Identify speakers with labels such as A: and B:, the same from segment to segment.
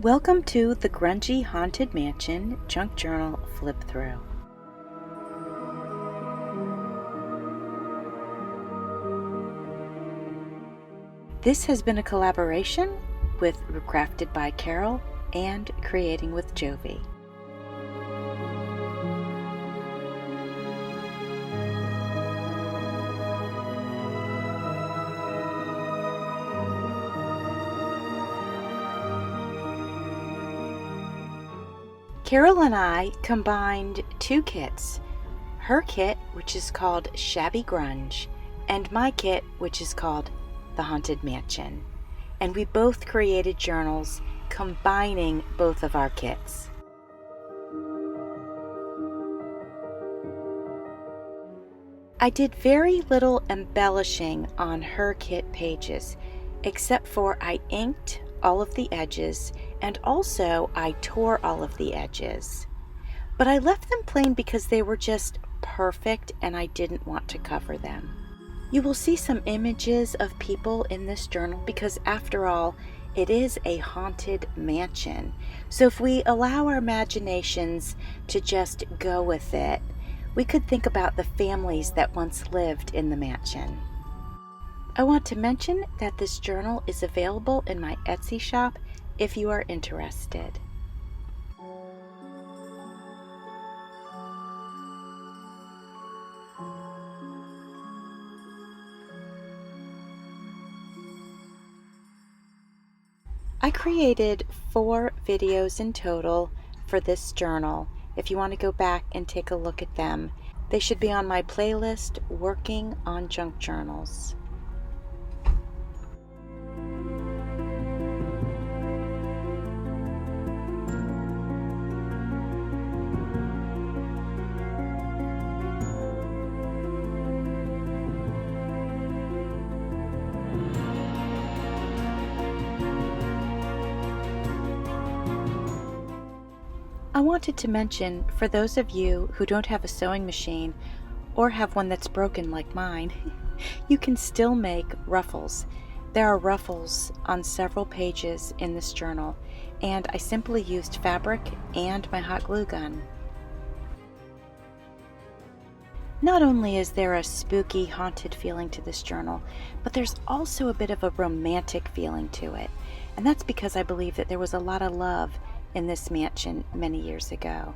A: Welcome to the Grungy Haunted Mansion Junk Journal Flip Through. This has been a collaboration with Crafted by Carol and Creating with Jovi. Carol and I combined two kits, her kit, which is called Shabby Grunge, and my kit, which is called The Haunted Mansion. And we both created journals combining both of our kits. I did very little embellishing on her kit pages, except for I inked all of the edges, and also I tore all of the edges. But I left them plain because they were just perfect and I didn't want to cover them. You will see some images of people in this journal because after all, it is a haunted mansion. So if we allow our imaginations to just go with it, we could think about the families that once lived in the mansion. I want to mention that this journal is available in my Etsy shop if you are interested. I created 4 videos in total for this journal. If you want to go back and take a look at them, they should be on my playlist, Working on Junk Journals. I wanted to mention, for those of you who don't have a sewing machine or have one that's broken like mine, you can still make ruffles. There are ruffles on several pages in this journal, and I simply used fabric and my hot glue gun. Not only is there a spooky, haunted feeling to this journal, but there's also a bit of a romantic feeling to it, and that's because I believe that there was a lot of love in this mansion many years ago.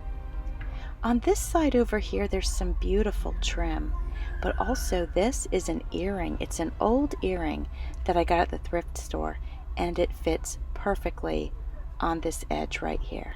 A: On this side over here, there's some beautiful trim, but also this is an earring. It's an old earring that I got at the thrift store, and it fits perfectly on this edge right here.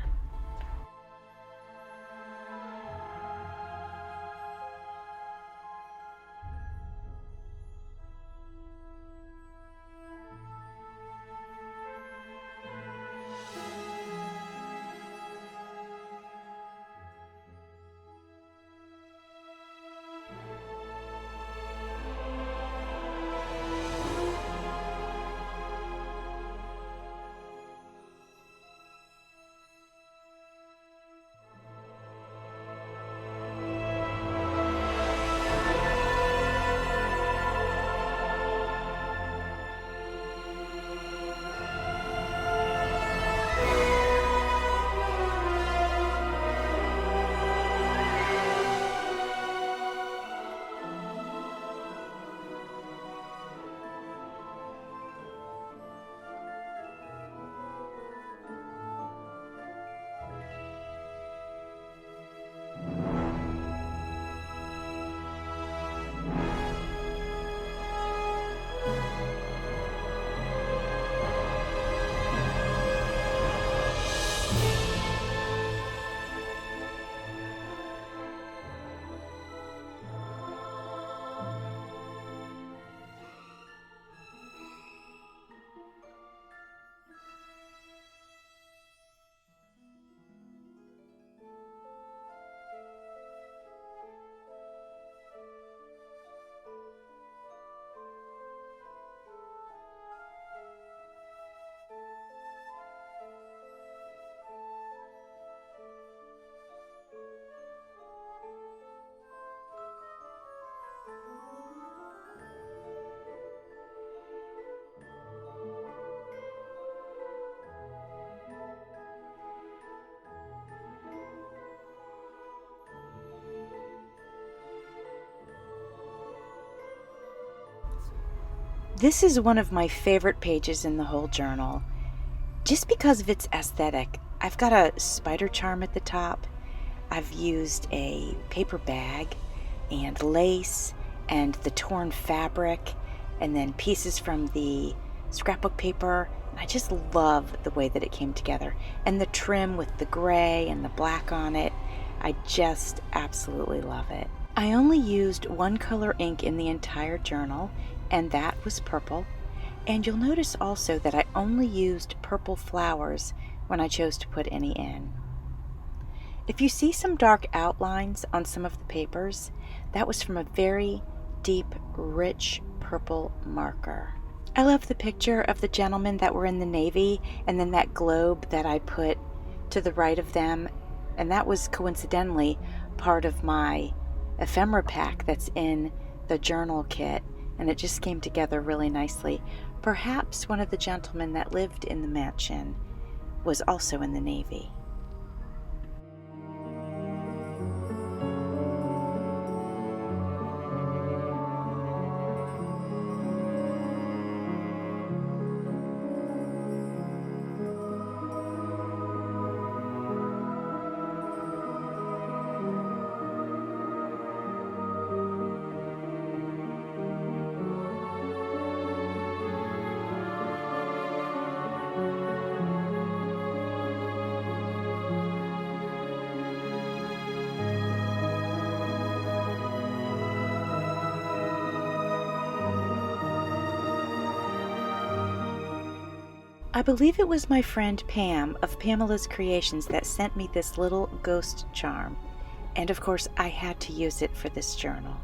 A: This is one of my favorite pages in the whole journal, just because of its aesthetic. I've got a spider charm at the top. I've used a paper bag and lace and the torn fabric and then pieces from the scrapbook paper. I just love the way that it came together, and the trim with the gray and the black on it. I just absolutely love it. I only used one color ink in the entire journal, and that was purple. And you'll notice also that I only used purple flowers when I chose to put any in. If you see some dark outlines on some of the papers, that was from a very deep, rich purple marker. I love the picture of the gentlemen that were in the Navy, and then that globe that I put to the right of them, and that was coincidentally part of my ephemera pack that's in the journal kit, and it just came together really nicely. Perhaps one of the gentlemen that lived in the mansion was also in the Navy. I believe it was my friend Pam of Pamela's Creations that sent me this little ghost charm, and of course I had to use it for this journal.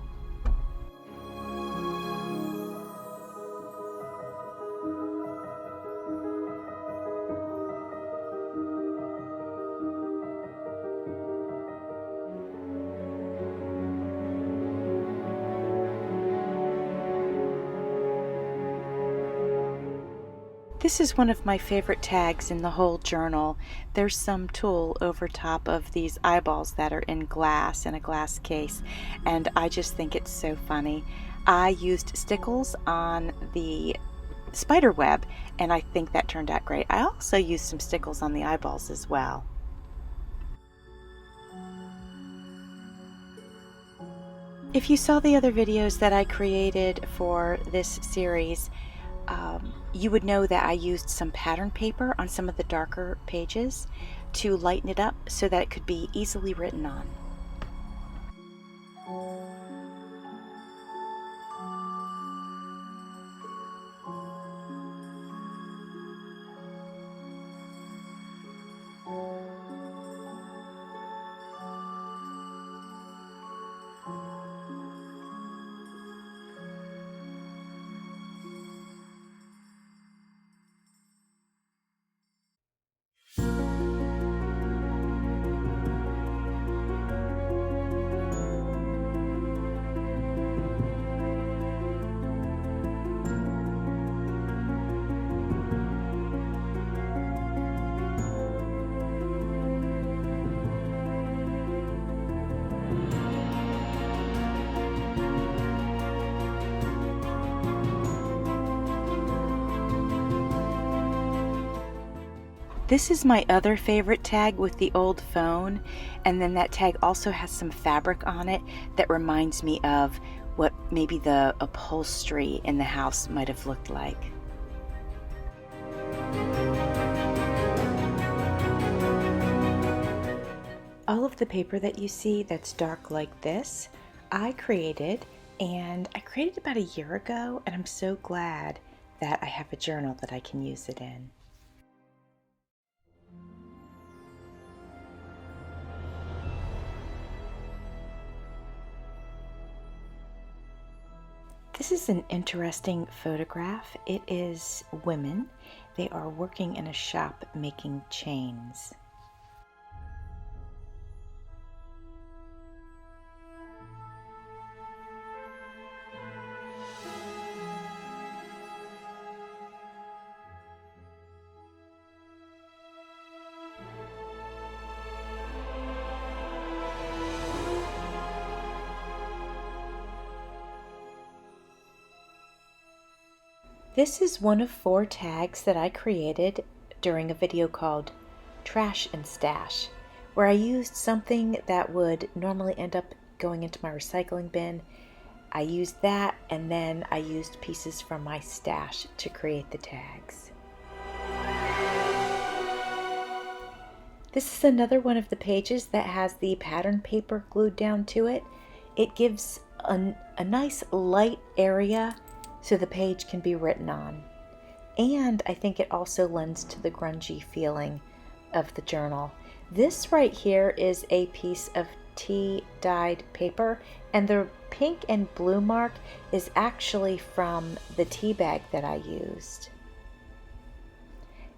A: This is one of my favorite tags in the whole journal. There's some tulle over top of these eyeballs that are in glass, in a glass case, and I just think it's so funny. I used stickles on the spider web, and I think that turned out great. I also used some stickles on the eyeballs as well. If you saw the other videos that I created for this series, you would know that I used some pattern paper on some of the darker pages to lighten it up so that it could be easily written on. This is my other favorite tag with the old phone, and then that tag also has some fabric on it that reminds me of what maybe the upholstery in the house might have looked like. All of the paper that you see that's dark like this, I created, and I created about a year ago, and I'm so glad that I have a journal that I can use it in. This is an interesting photograph. It is women. They are working in a shop making chains. This is one of 4 tags that I created during a video called Trash and Stash, where I used something that would normally end up going into my recycling bin. I used that, and then I used pieces from my stash to create the tags. This is another one of the pages that has the pattern paper glued down to it. It gives a nice light area so the page can be written on. And I think it also lends to the grungy feeling of the journal. This right here is a piece of tea dyed paper, and the pink and blue mark is actually from the tea bag that I used.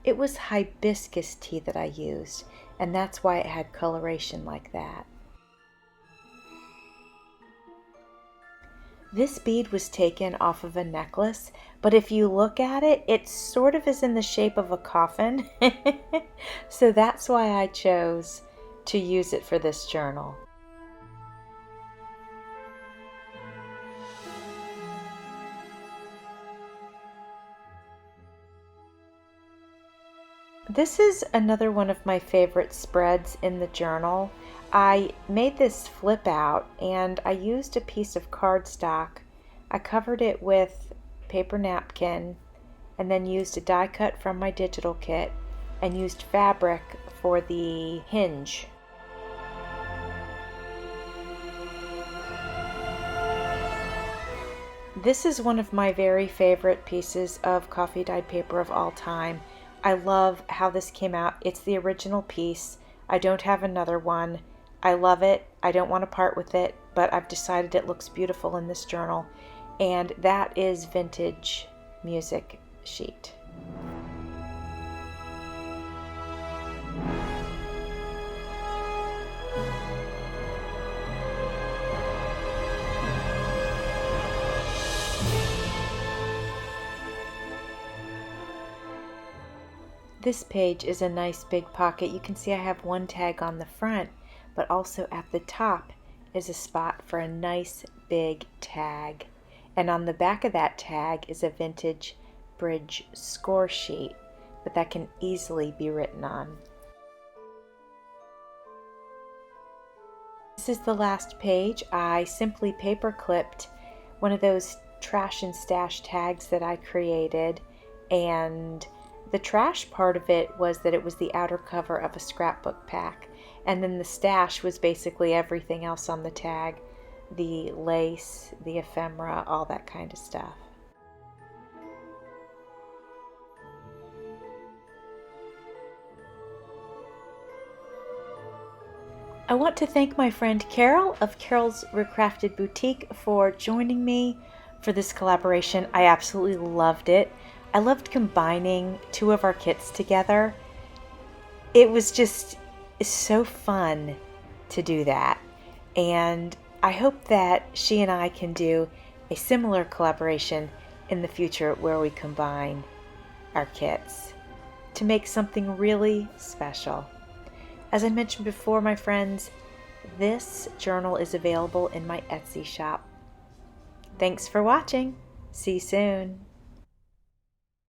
A: It was hibiscus tea that I used, and that's why it had coloration like that. This bead was taken off of a necklace, but if you look at it, it sort of is in the shape of a coffin. So that's why I chose to use it for this journal. This is another one of my favorite spreads in the journal. I made this flip out and I used a piece of cardstock. I covered it with paper napkin and then used a die cut from my digital kit and used fabric for the hinge. This is one of my very favorite pieces of coffee dyed paper of all time. I love how this came out. It's the original piece. I don't have another one. I love it. I don't want to part with it, but I've decided it looks beautiful in this journal. And that is vintage music sheet. This page is a nice big pocket. You can see I have one tag on the front, but also at the top is a spot for a nice big tag. And on the back of that tag is a vintage bridge score sheet, but that can easily be written on. This is the last page. I simply paper clipped one of those trash and stash tags that I created, and the trash part of it was that it was the outer cover of a scrapbook pack, and then the stash was basically everything else on the tag, the lace, the ephemera, all that kind of stuff. I want to thank my friend Carol of Carol's Recrafted Boutique for joining me for this collaboration. I absolutely loved it. I loved combining 2 of our kits together. It was just so fun to do that. And I hope that she and I can do a similar collaboration in the future where we combine our kits to make something really special. As I mentioned before, my friends, this journal is available in my Etsy shop. Thanks for watching. See you soon.